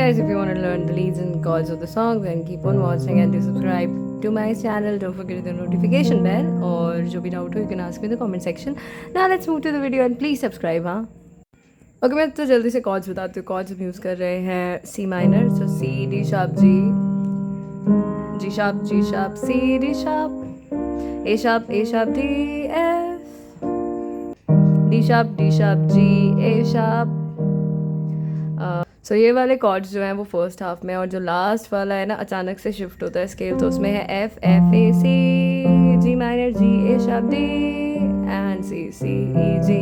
guys, if you want to learn the leads and chords of the songs, then keep on watching and do subscribe to my channel. Don't forget the notification bell. और जो भी doubt हो, you can ask me in the comment section. Now let's move to the video and please subscribe, हाँ. Okay, मैं तो जल्दी से chords बताती हूँ. chords हम यूज़ कर रहे हैं C minor, so C, D sharp, G, G sharp, G sharp, C, D sharp, A sharp, A sharp, D, F, D sharp, D sharp, G, A sharp. सो ये वाले कॉर्ड्स जो हैं वो फर्स्ट हाफ में, और जो लास्ट वाला है ना अचानक से शिफ्ट होता है स्केल, तो उसमें है F F A C, G minor, G A sharp, D and C C E G.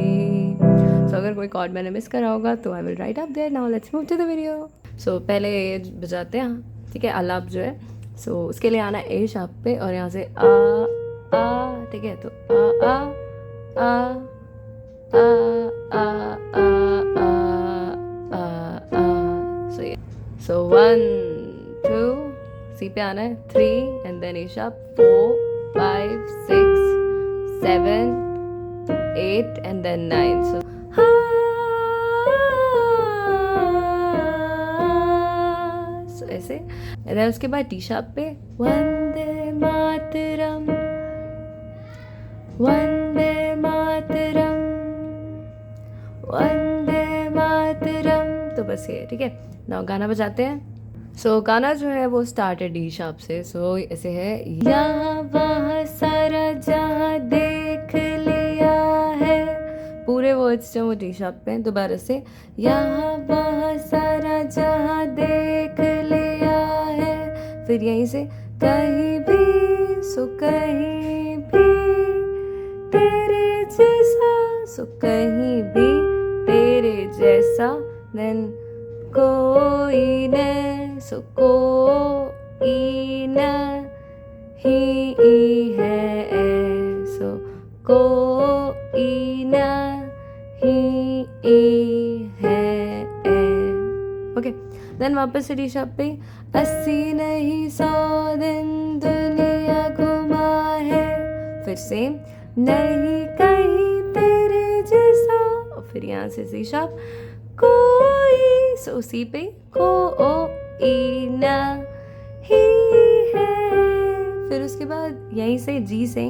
So अगर कोई कॉर्ड मैंने मिस करा होगा तो I will write up there. Now let's move to the video. So पहले ये बजाते हैं, ठीक है, आलाप जो है. सो उसके लिए आना है ए शार्प पे और यहाँ से आ, ठीक है, तो आ आ आ आ आ आ आ. So 1 2 C पे आना है 3 and then A sharp 4 5 6 7 8 and then 9. So ऐसे, and then उसके बाद D sharp पे वंदे मातरम, वंदे मातरम, वंदे मातरम. तो बस ये, ठीक है. नाउ गाना बजाते हैं. सो गाना जो है वो स्टार्ट है डी शार्प से. सो ऐसे है, यहाँ वहाँ सारा जहाँ देख लिया है. पूरे वर्ड्स जो वो डी शार्प पे हैं. दोबारा से, यहाँ वहाँ सारा जहाँ देख लिया है. फिर यहीं से, कहीं भी सो कहीं भी तेरे जैसा, सो कहीं भी तेरे जैसा. देन कोई न, सो कोई न ही है, सो कोई न ही है. ओके, देन वापस से डी शार्प पे, 80 नहीं 100 दिन दुनिया घुमा है. फिर से, नहीं कहीं तेरे जैसा, और फिर यहाँ से सी शार्प, कोई, सो सी पे कोई ना ही है. फिर उसके बाद यहीं से जी से,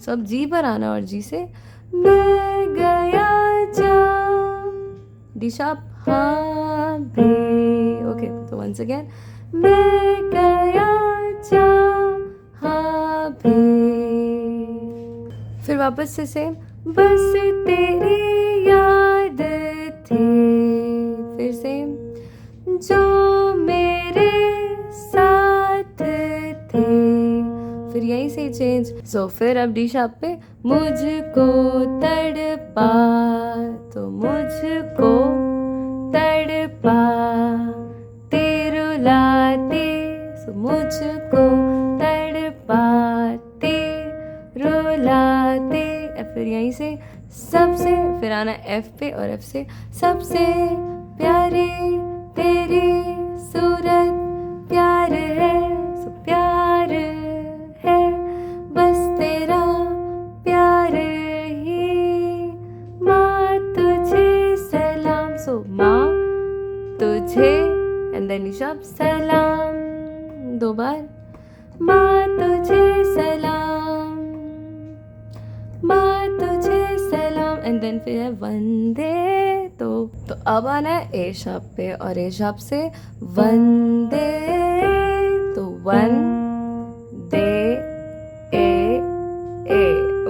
सो अब जी पर आना और जी से मैं गया जा, डी शार्प हाँ भी. ओके, तो वंस अगेन, मैं गया जा हाँ भी. फिर वापस से सेम, बस तेरी याद थी. फिर से, जो मेरे साथ थे. फिर यहीं से चेंज. सो फिर अब डी शार्प पे, मुझको तड़पा, तो मुझको तड़पा रुलाते, सो मुझको तड़पाते रुलाते. फिर यहीं से सबसे, फिर आना एफ पे और एफ से, सबसे प्यारे तेरी सूरत प्यार है, सो प्यार है, बस तेरा प्यार ही. माँ तुझे सलाम, सो माँ तुझे एंड देन ऋषभ सलाम. 2 बार, माँ तुझे सलाम, माँ तुझे सलाम. एंड देन फिर है वंदे. तो अब आना है ए शार्प पे और ए शार्प से वंदे. तो वन दे ए.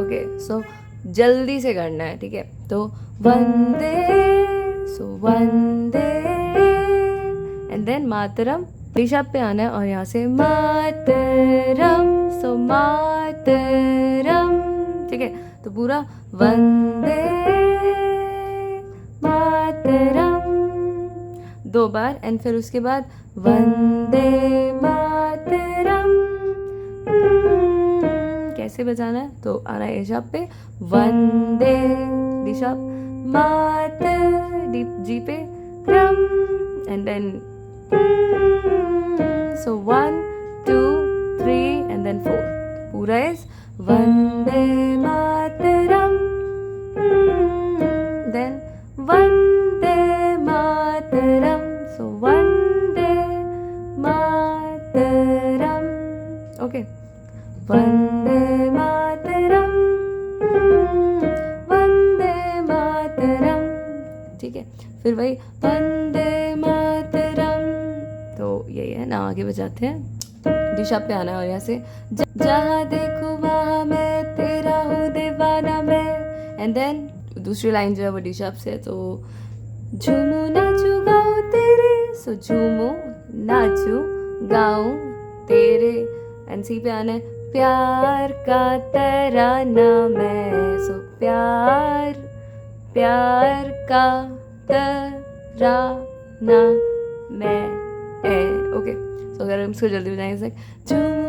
ओके, सो जल्दी से करना है, ठीक है. तो वंदे, सो वंदे एंड देन मातरम. डी शार्प पे आना है और यहाँ से मातरम, सो मातरम, ठीक है. तो पूरा वंदे मातरम 2 बार. एंड फिर उसके बाद वंदे मातरम. कैसे बजाना है, तो आना है ए शार्प पे वंदे, डी शार्प मात, डी जी पे रम, and then so 1 2 3 and then 4. पूरा इज वंदे मातरम, देन वंदे मातरम. सो 1 ठीक है। फिर वही वंदे मातरम, तो यही है ना। आगे बजाते हैं, डी शार्प पे आना है और यहाँ से जहाँ देखो वहाँ मैं तेरा हूँ दीवाना मैं, एंड देन दूसरी लाइन जो है वो डी शार्प से है, तो झूमू नाचू गाऊं तेरे, सो झूमू नाचू गाऊं तेरे, एंड सी पे आना है प्यार का तराना मैं, सो प्यार प्यार का तराना मैं, ओके। सो अगर हम इसको जल्दी बजाएंगे, झूमू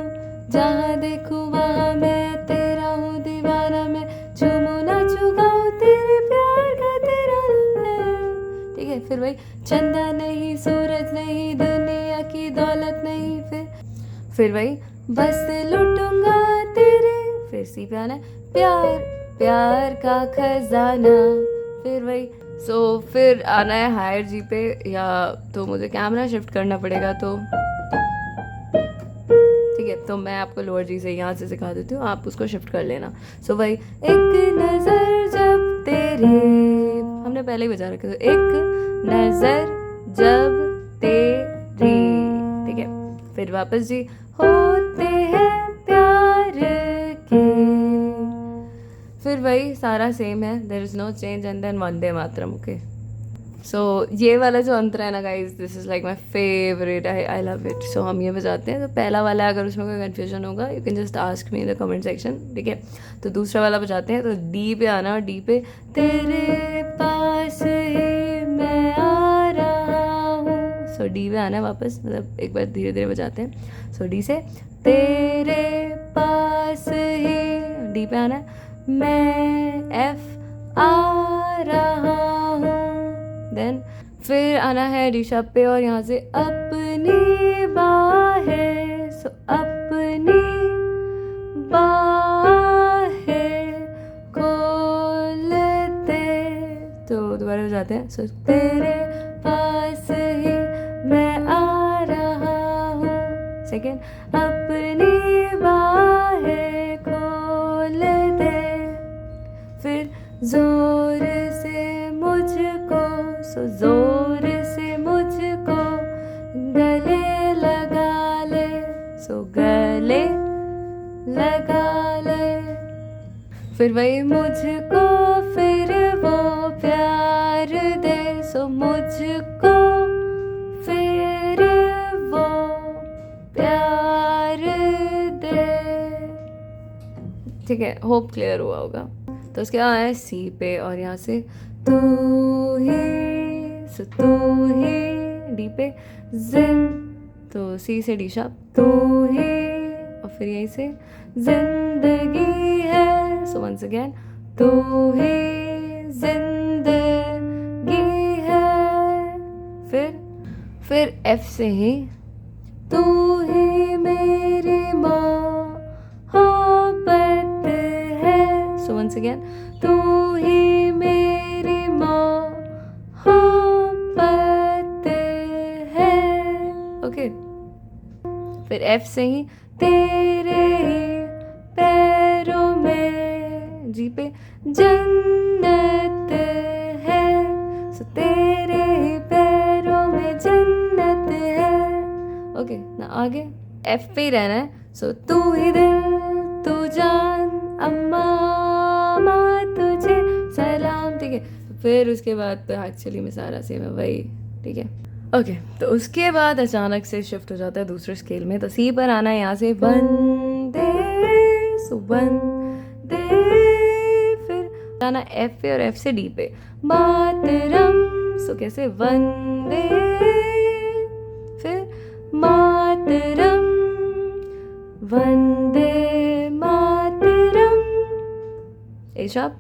जहाँ देखूँ वहाँ मैं तेरा हूँ दीवाना मैं, झूमू नाचू गाऊं तेरे प्यार का तराना मैं, ठीक है। फिर वही चंदा नहीं सूरज नहीं दुनिया की दौलत नहीं, फिर वही बस लूटूंगा तेरे, फिर सी पे आना है प्यार प्यार का खजाना, फिर वही फिर आना है हायर जी पे, या तो मुझे कैमरा शिफ्ट करना पड़ेगा, तो ठीक है। तो मैं आपको लोअर जी से यहाँ से सिखा देती हूँ, आप उसको शिफ्ट कर लेना। वही एक नजर जब तेरे, हमने पहले ही बजा रखे, तो एक नजर जब तेरी, ठीक है। फिर वापस जी होते हैं प्यार के, फिर वही सारा सेम है, there is no change, and then वंदे मातरम, ओके। सो ये वाला जो अंतर है ना guys, this is like my favourite, I love it. So हम ये बजाते हैं, तो पहला वाला अगर उसमें कोई कन्फ्यूजन होगा you can just ask me in the comment section, ठीक है। तो दूसरा वाला बजाते हैं, तो डी पे आना, और डी पे तेरे पास ही मैं आ रहा हूँ, सो डी पे आना है वापस, मतलब एक बार धीरे धीरे बजाते हैं। सो डी से तेरे पास ही, डी पे आना है, मैं एफ आ रहा हूँ, देन फिर आना है डी शार्प पे, और यहाँ से अपनी बाहें, सो अपनी बाहें खोलते, तो दोबारा हो जाते हैं। सो तेरे पास ही मैं आ रहा हूँ, सेकेंड अपनी बाहें खोल दे, फिर जोर से मुझको, सो जोर से मुझको गले लगा ले, सो गले लगा ले, फिर वही मुझको फिर वो प्यार दे, सो मुझको फिर वो प्यार दे, ठीक है। होप क्लियर हुआ होगा। तो उसके बाद है सी पे, और यहाँ से तू ही, सो तू ही, डी पे जिन, तो सी से डी शार्प, तू ही, और फिर यहीं से जिंदगी है, सो वंस अगेन तू ही जिंदगी है, फिर एफ से ही तू ही मेरी मोहब्बत है, सो वंस अगेन तू ही मेरी मोहब्बत है, ओके। फिर एफ से ही तेरे ही पैरों में, जी पे जन्नत है, सो तेरे ही पैरों में जन्नत है, ओके ना। आगे एफ पे ही रहना है, सो तू ही दिल तू जान अम्मा माँ तुझे सलाम, ठीक है। फिर उसके बाद तो एक्चुअली में सारा सेम है वही, ठीक है, ओके। तो उसके बाद अचानक से शिफ्ट हो जाता है दूसरे स्केल में, तो सी पर आना है यहाँ से वंदे, सो वंदे, फिर आना एफ पे, और एफ से डी पे मातरम, सो कैसे वंदे, फिर मातरम, वंदे मातरम, ए शार्प,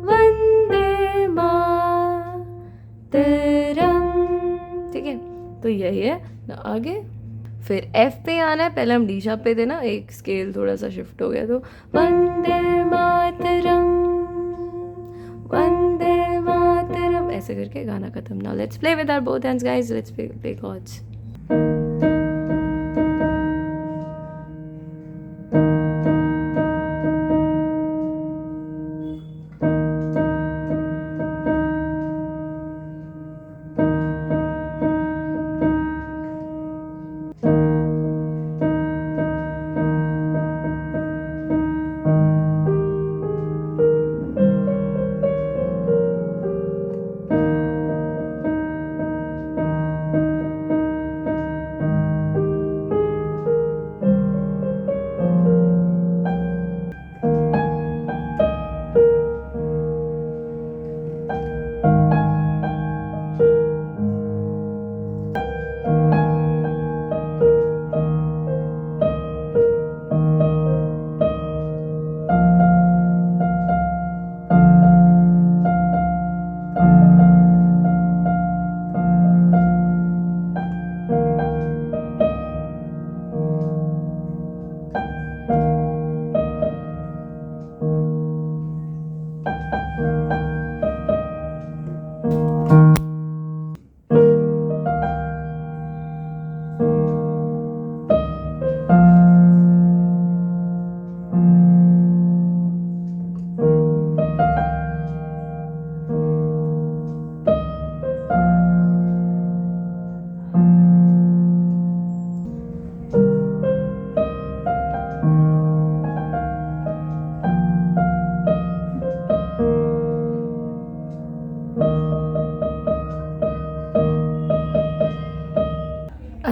वंदे मातरम, ठीक है। तो यही है ना। आगे फिर एफ पे आना है, पहले हम डी शार्प पे थे ना, एक स्केल थोड़ा सा शिफ्ट हो गया, तो वंदे मातरम, वंदे मातरम, ऐसे करके गाना खत्म। Now let's play with our both hands guys, let's play chords.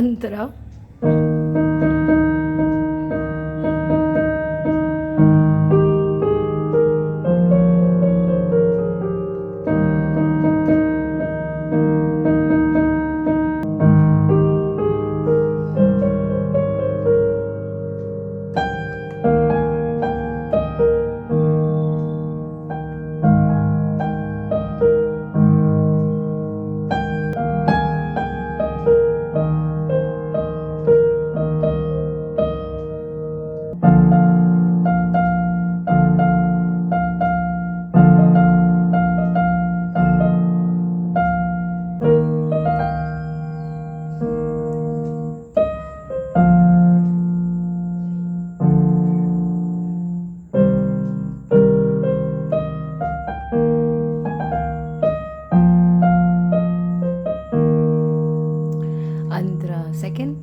अंतरा. Andra second.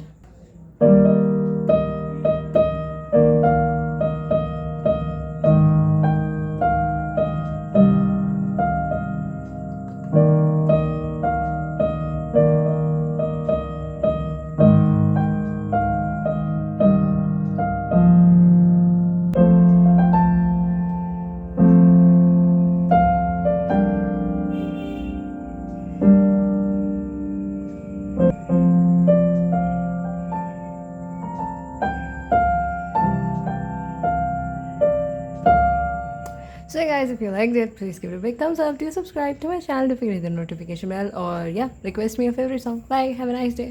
So guys, if you liked it, please give it a big thumbs up. Do subscribe to my channel to hit the notification bell, or yeah, request me a favorite song. Bye, have a nice day.